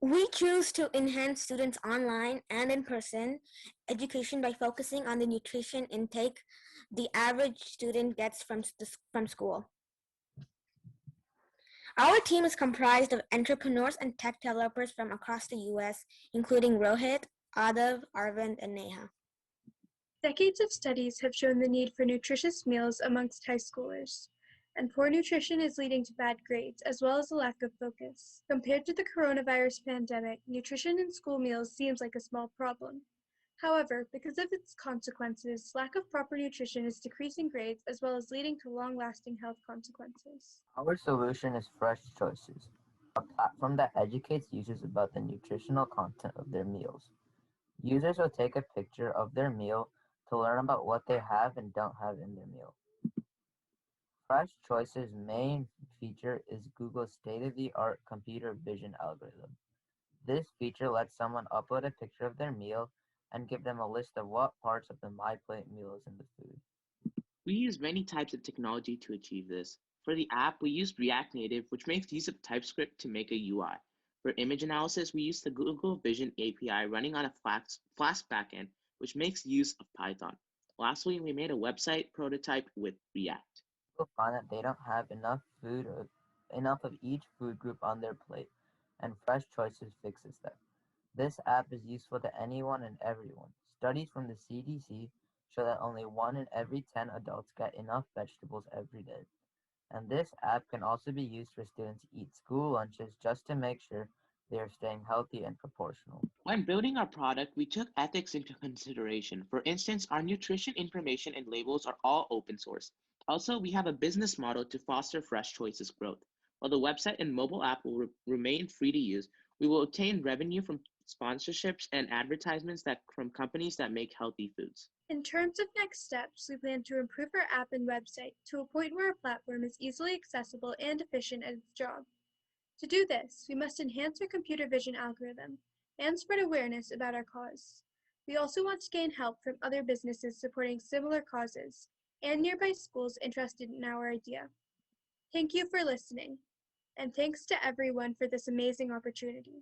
We choose to enhance students' online and in-person education by focusing on the nutrition intake the average student gets from school. Our team is comprised of entrepreneurs and tech developers from across the U.S., including Rohit, Adav, Arvind, and Neha. Decades of studies have shown the need for nutritious meals amongst high schoolers, and poor nutrition is leading to bad grades as well as a lack of focus. Compared to the coronavirus pandemic, nutrition in school meals seems like a small problem. However, because of its consequences, lack of proper nutrition is decreasing grades as well as leading to long-lasting health consequences. Our solution is Fresh Choices, a platform that educates users about the nutritional content of their meals. Users will take a picture of their meal to learn about what they have and don't have in their meal. Fresh Choices' main feature is Google's state-of-the-art computer vision algorithm. This feature lets someone upload a picture of their meal and give them a list of what parts of the My Plate meal is in the food. We use many types of technology to achieve this. For the app, we used React Native, which makes use of TypeScript to make a UI. For image analysis, we use the Google Vision API running on a Flask backend, which makes use of Python. Lastly, we made a website prototype with React. People find that they don't have enough food or enough of each food group on their plate, and Fresh Choices fixes that. This app is useful to anyone and everyone. Studies from the CDC show that only 1 in every 10 adults get enough vegetables every day. And this app can also be used for students to eat school lunches just to make sure they are staying healthy and proportional. When building our product, we took ethics into consideration. For instance, our nutrition information and labels are all open source. Also, we have a business model to foster Fresh Choices growth. While the website and mobile app will remain free to use, we will obtain revenue from sponsorships and advertisements from companies that make healthy foods. In terms of next steps, we plan to improve our app and website to a point where our platform is easily accessible and efficient at its job. To do this, we must enhance our computer vision algorithm and spread awareness about our cause. We also want to gain help from other businesses supporting similar causes and nearby schools interested in our idea. Thank you for listening, and thanks to everyone for this amazing opportunity.